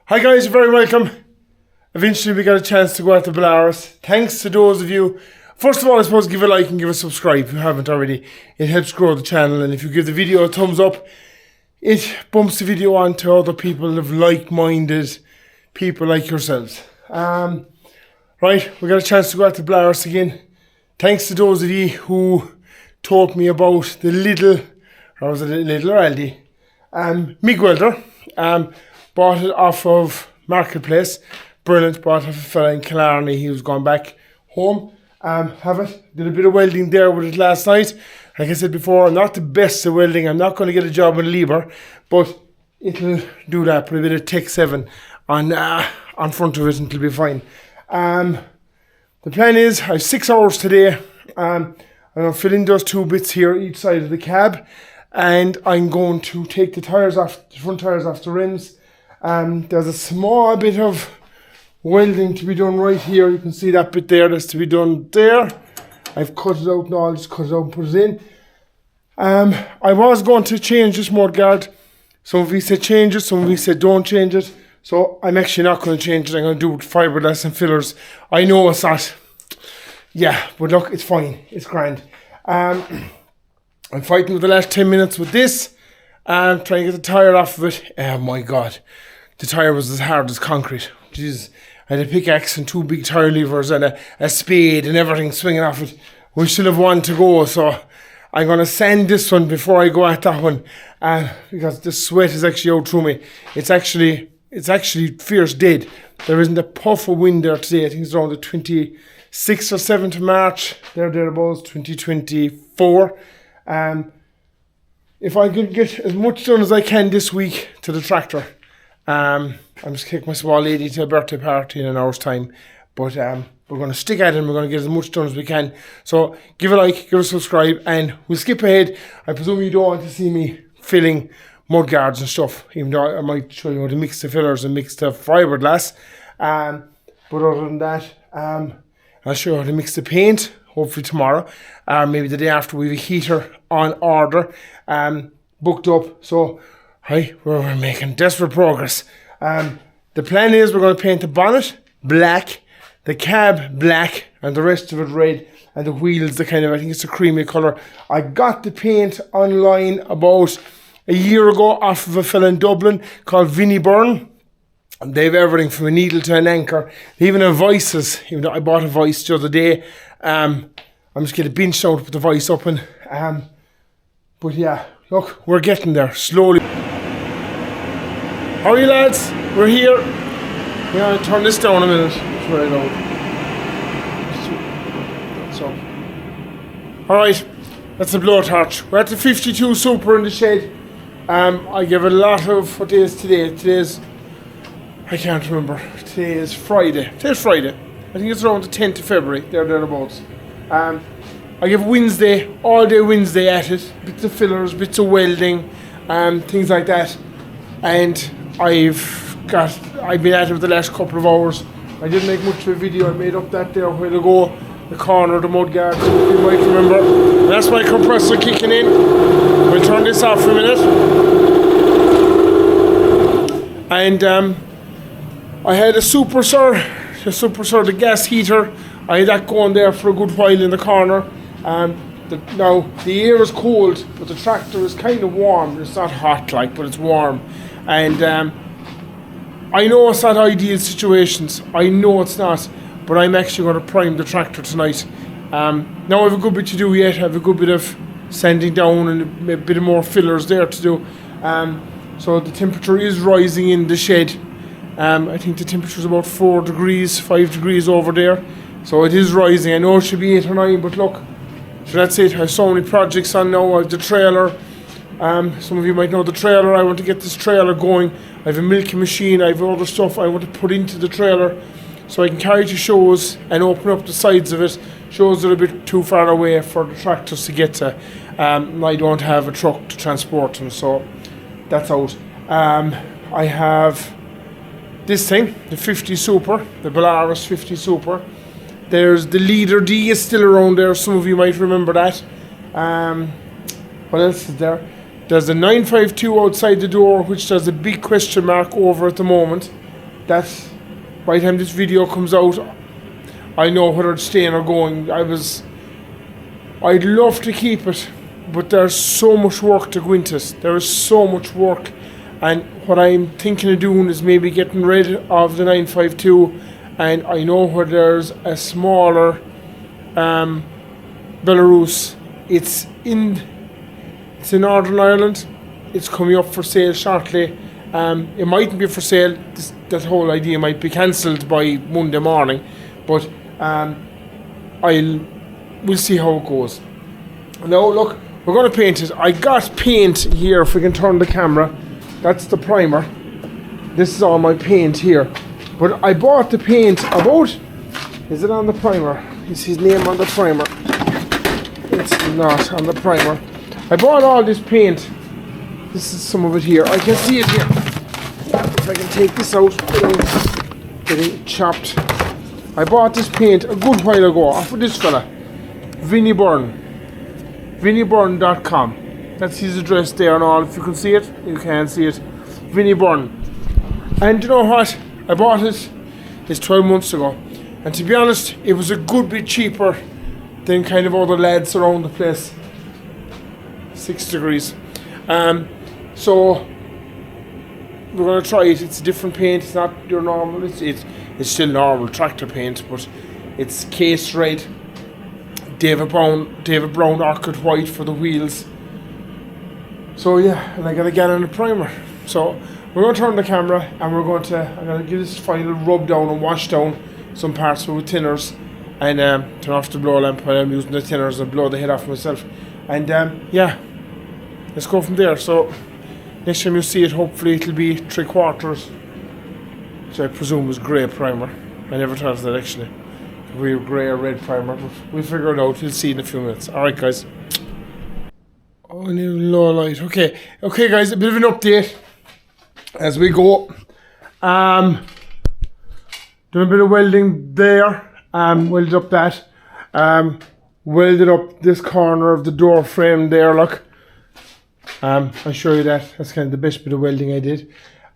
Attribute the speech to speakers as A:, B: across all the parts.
A: Hi guys, you're very welcome. Eventually we got a chance to go out to Belarus. Thanks to those of you. First of all, I suppose give a like and give a subscribe if you haven't already. It helps grow the channel, and if you give the video a thumbs up, it bumps the video on to other people of like-minded people like yourselves. Right, we got a chance to go out to Belarus again. Thanks to those of you who told me about the little, or was it little or Aldi? MIG welder. Bought it off of Marketplace. Brilliant. Bought it off a fella in Killarney. He was going back home. Have it. Did a bit of welding there with it last night. Like I said before, I'm not the best at welding. I'm not going to get a job in Liber, but it'll do that. Put a bit of Tech 7 on front of it and it'll be fine. The plan is I have 6 hours today. I'm going to fill in those 2 bits here each side of the cab, and I'm going to take the tires off, the front tires off the rims. There's a small bit of welding to be done right here. You can see that bit there that's to be done there. I've cut it out now. I'll just cut it out and put it in. I was going to change this mudguard. Some of you said change it, some of you said don't change it. So I'm actually not going to change it. I'm going to do it with fiberglass and fillers. I know it's not. Yeah, but look, it's fine. It's grand. I'm fighting with the last 10 minutes with this. Trying to get the tyre off of it. Oh my God. The tyre was as hard as concrete. Jeez. I had a pickaxe and 2 big tyre levers and a spade and everything swinging off it. We still have 1 to go, so I'm going to sand this one before I go at that one. Because the sweat is actually out through me. It's actually fierce dead. There isn't a puff of wind there today. I think it's around the 26th or 7th of March. Thereabouts, 2024. If I could get as much done as I can this week to the tractor, I'm just taking my small lady to a birthday party in an hour's time. But we're going to stick at it and we're going to get as much done as we can. So give a like, give a subscribe, and we'll skip ahead. I presume you don't want to see me filling mud guards and stuff, even though I might show you how to mix the fillers and mix the fiberglass. But other than that, I'll show you how to mix the paint, hopefully tomorrow. Maybe the day after. We have a heater on order, booked up. So, hi, we're making desperate progress. The plan is we're going to paint the bonnet black, the cab black, and the rest of it red, and the wheels the kind of, I think it's a creamy colour. I got the paint online about a year ago off of a fella in Dublin called Vinnie Byrne. And they have everything from a needle to an anchor. They even have vices. Even though I bought a vice the other day. I'm just getting a bench now to put the vice up in. But yeah, look, we're getting there slowly. How are you lads? We're here. We're going to turn this down a minute. It's very loud. So, alright, that's the blowtorch. We're at the 52 Super in the shed. I give a lot of, what day is today? Today's, I can't remember. Today is Friday. Today's Friday. I think it's around the 10th of February, thereabouts. I give Wednesday, all day Wednesday at it. Bits of fillers, bits of welding, things like that. And I've been at it for the last couple of hours. I didn't make much of a video. I made up that there a while ago. The corner of the mudguard, so you might remember. That's my compressor kicking in. We'll turn this off for a minute. And I had a Super Sir, the gas heater. I had that going there for a good while in the corner. Now the air is cold, but the tractor is kind of warm. It's not hot like, but it's warm. And I know it's not ideal situations. I know it's not. But I'm actually going to prime the tractor tonight. Now I have a good bit to do yet. I have a good bit of sanding down and a bit of more fillers there to do. So the temperature is rising in the shed. I think the temperature is about 4 degrees, 5 degrees over there. So it is rising. I know it should be 8 or 9, but look. So that's it. I have so many projects on now. I have the trailer. Some of you might know the trailer. I want to get this trailer going. I have a milking machine. I have other stuff I want to put into the trailer, so I can carry to shows and open up the sides of it. Shows are a bit too far away for the tractors to get to. I don't have a truck to transport them, so that's out. I have this thing, the 50 Super, the Belarus 50 Super. There's the Leader D is still around there. Some of you might remember that. What else is there? There's the 952 outside the door, which there's a big question mark over at the moment. that by the time this video comes out, I know whether it's staying or going. I'd love to keep it, but there's so much work to go into it. There is so much work, and what I'm thinking of doing is maybe getting rid of the 952, and I know where there's a smaller Belarus. It's in Northern Ireland. It's coming up for sale shortly. It mightn't be for sale. That whole idea might be cancelled by Monday morning, but we'll see how it goes. Now look, we're going to paint it. I got paint here. If we can turn the camera, that's the primer. This is all my paint here. But I bought the paint about. Is it on the primer? Is his name on the primer? It's not on the primer. I bought all this paint. This is some of it here. I can see it here. If I can take this out without getting chopped. I bought this paint a good while ago off of this fella, Vinnie Byrne. VinnieByrne.com. That's his address there and all. If you can see it, you can see it. Vinnie Byrne. And you know what? I bought it. It's 12 months ago. And to be honest, it was a good bit cheaper than kind of all the lads around the place. 6 degrees. So we're gonna try it. It's a different paint. It's not your normal. It's still normal tractor paint, but it's case red, David Brown Orchid white for the wheels. So yeah, and I gotta get on a primer. So we're gonna turn the camera and I'm gonna give this final rub down and wash down some parts with thinners, and turn off the blow lamp while I'm using the thinners and blow the head off myself. And yeah, let's go from there. So next time you see it, hopefully it'll be 3/4, which I presume is grey primer. I never thought of that actually. Real grey or red primer, but we'll figure it out. We'll see in a few minutes. Alright guys. Oh, I need low light. Okay guys, a bit of an update as we go. Done a bit of welding there. Welded up that. Welded up this corner of the door frame there, look. I'll show you that. That's kind of the best bit of welding I did.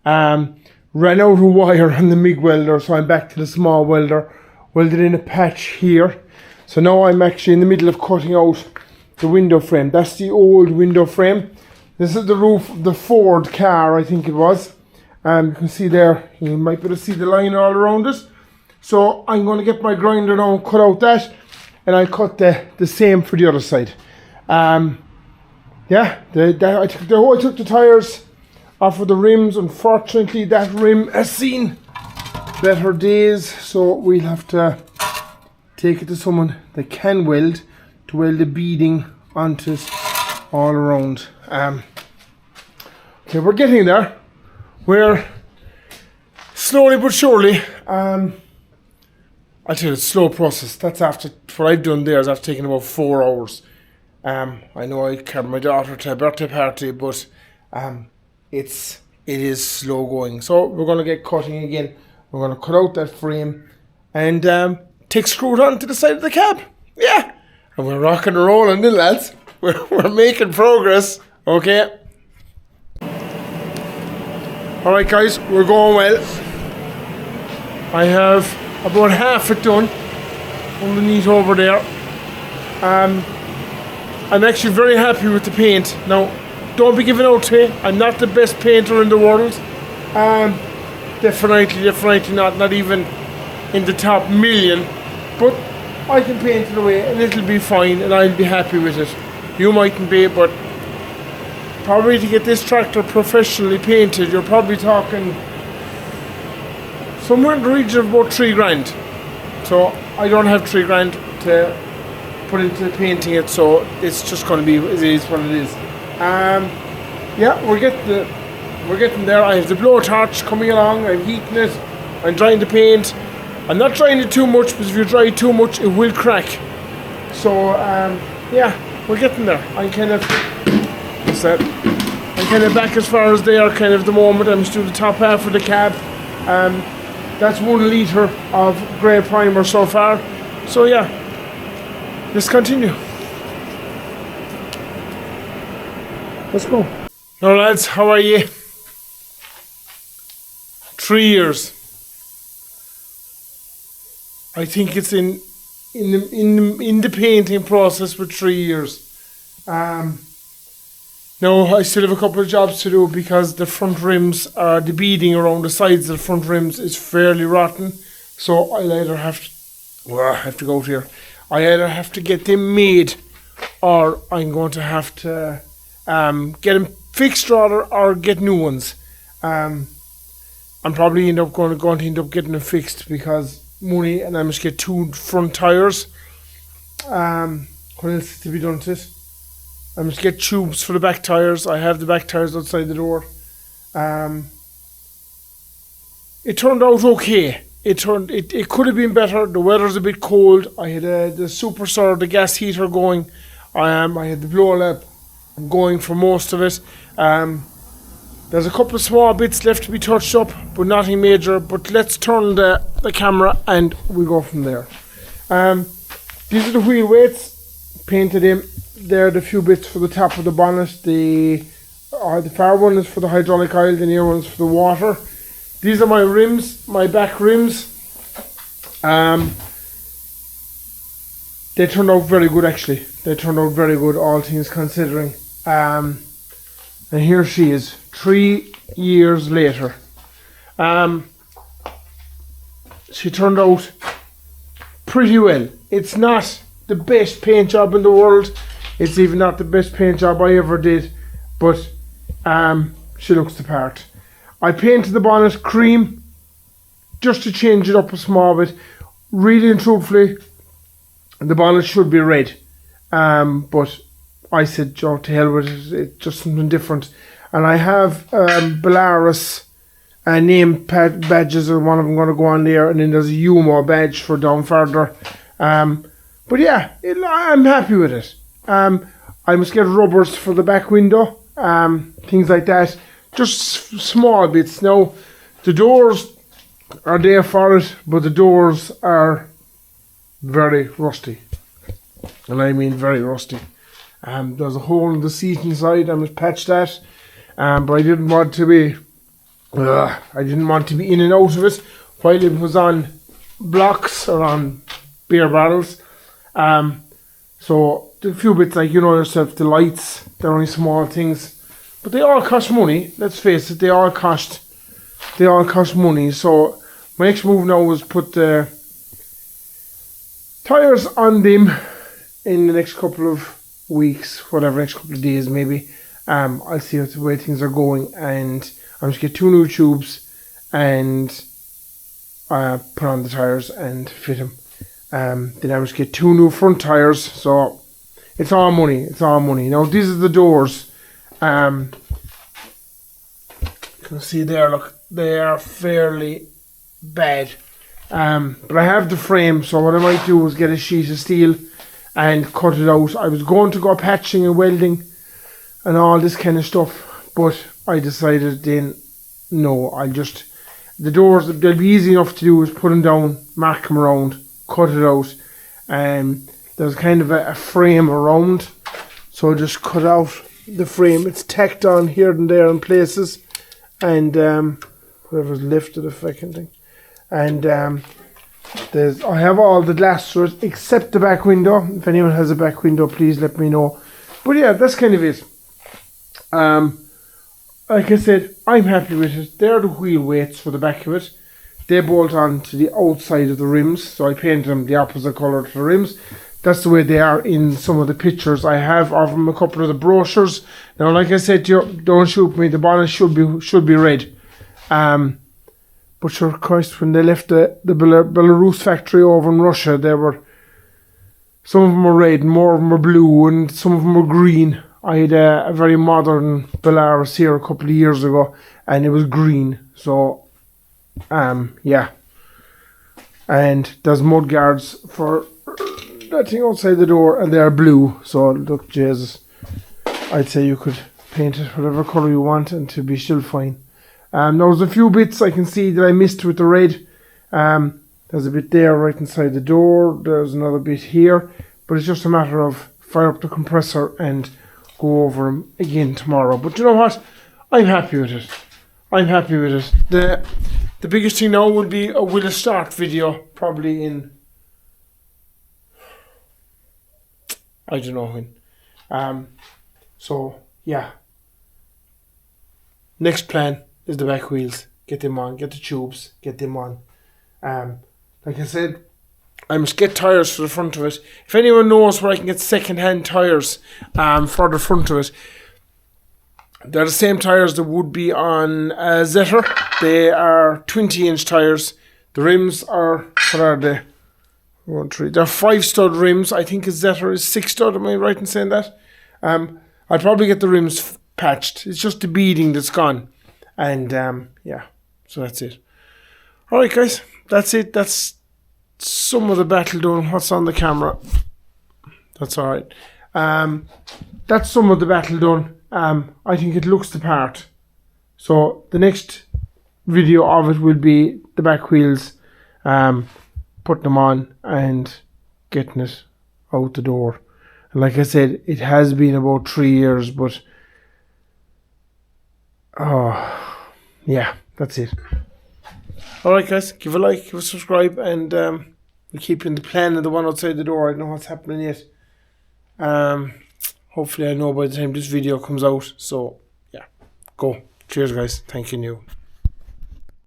A: Ran out of wire on the MIG welder, so I'm back to the small welder. Welded in a patch here. So now I'm actually in the middle of cutting out the window frame. That's the old window frame. This is the roof of the Ford car, I think it was. You can see there, you might be able to see the line all around it. So I'm going to get my grinder now and cut out that. And I cut the same for the other side. Yeah, I took the tires off of the rims. Unfortunately, that rim has seen better days, so we'll have to take it to someone that can weld to weld the beading onto it all around. Okay, we're getting there. We're slowly but surely. I tell you, it's a slow process. That's after what I've done there is after taking about 4 hours. I know I carried my daughter to a birthday party, but it is slow going. So we're going to get cutting again. We're going to cut out that frame and take screws onto the side of the cab. Yeah, and we're rocking and rolling, then lads. We're making progress. Okay. All right, guys, we're going well. I have about half it done underneath over there. I'm actually very happy with the paint. Now, don't be giving out to me. I'm not the best painter in the world. Definitely not even in the top million. But I can paint it away and it'll be fine and I'll be happy with it. You mightn't be, but probably to get this tractor professionally painted, you're probably talking somewhere in the region of about 3 grand. So I don't have 3 grand to put into painting it, so it's just going to be, it is what it is. Yeah, we're getting there. I have the blowtorch coming along, I'm heating it, I'm drying the paint. I'm not drying it too much, because if you dry it too much, it will crack. So, yeah, we're getting there. I'm kind of back as far as they are kind of the moment. I'm just doing the top half of the cab. That's 1 litre of grey primer so far. So yeah, let's continue. Let's go. Now lads, how are you? 3 years. I think it's in the painting process for 3 years. Now I still have a couple of jobs to do because the front rims, the beading around the sides of the front rims is fairly rotten. So I'll either have to, I have to go out here. I either have to get them made, or I'm going to have to get them fixed rather, or get new ones. I'm probably going to end up getting them fixed because money, and I must get 2 front tires. What else is to be done to it? I must get tubes for the back tires. I have the back tires outside the door. It turned out okay. It could have been better. The weather's a bit cold. I had the superstar, the gas heater going. I had the blow lamp going for most of it. There's a couple of small bits left to be touched up, but nothing major. But let's turn the camera and we'll go from there. These are the wheel weights, painted in. They're the few bits for the top of the bonnet. The far one is for the hydraulic oil, the near one is for the water. These are my rims, my back rims. They turned out very good actually. They turned out very good, all things considering. And here she is, 3 years later. She turned out pretty well. It's not the best paint job in the world. It's even not the best paint job I ever did, but she looks the part. I painted the bonnet cream just to change it up a small bit. Really and truthfully, the bonnet should be red, but I said, Joe, to hell with it, it's just something different. And I have Belarus name badges, and one of them going to go on there, and then there's a UMO badge for down further. But yeah, I'm happy with it. I must get rubbers for the back window, things like that. Just small bits. Now, the doors are there for it, but the doors are very rusty. And I mean very rusty. There's a hole in the seat inside. I must patch that. But I didn't want to be in and out of it while it was on blocks or on beer barrels. So the few bits, like, you know yourself, the lights, they're only small things, but they all cost money. Let's face it, they all cost money. So my next move now is put the tires on them in the next couple of weeks, whatever, next couple of days maybe. I'll see what the way things are going, and I'm just get 2 new tubes and put on the tires and fit them. Then I must get 2 new front tires, so it's all money. Now these are the doors. You can see there, look, they are fairly bad. But I have the frame, so what I might do is get a sheet of steel and cut it out. I was going to go patching and welding and all this kind of stuff, but I decided then, no, the doors, they'll be easy enough to do, is put them down, mark them around, cut it out. There's kind of a frame around, so just cut out the frame. It's tacked on here and there in places, and whatever's left of the fucking thing. And I have all the glass through it except the back window. If anyone has a back window, please let me know. But yeah, that's kind of it. Like I said, I'm happy with it. They're the wheel weights for the back of it. They bolt on to the outside of the rims, so I painted them the opposite colour to the rims. That's the way they are in some of the pictures I have of them, a couple of the brochures. Now, like I said to you, don't shoot me, the bonnet should be red. But sure, Christ, when they left the Belarus factory over in Russia, some of them were red, more of them were blue, and some of them were green. I had a very modern Belarus here a couple of years ago, and it was green. So, yeah. And there's mud guards for that thing outside the door, and they're blue. So, look, Jesus, I'd say you could paint it whatever colour you want, and to be still fine. Now, there's a few bits I can see that I missed with the red. There's a bit there right inside the door. There's another bit here. But it's just a matter of fire up the compressor and go over them again tomorrow. But you know what? I'm happy with it. I'm happy with it. The biggest thing now will be a will it start video, probably in I don't know when. So yeah, next plan is the back wheels. Get them on, get the tubes, get them on. Like I said, I must get tyres for the front of it. If anyone knows where I can get second-hand tyres for the front of it, they're the same tyres that would be on a Zetter. They are 20-inch tyres. The rims are, what are they? 1, 3. They're 5-stud rims. I think a Zetter is 6-stud. Am I right in saying that? I'll probably get the rims patched. It's just the beading that's gone. And yeah, so that's it. Alright guys, that's it. That's some of the battle done. What's on the camera? That's alright. That's some of the battle done. I think it looks the part. So the next video of it will be the back wheels, putting them on and getting it out the door. And like I said, it has been about 3 years, but yeah, that's it. Alright guys, give a like, give a subscribe, and we'll keep you in the plan of the one outside the door. I don't know what's happening yet. Hopefully I know by the time this video comes out. So yeah, go. Cheers guys, thank you.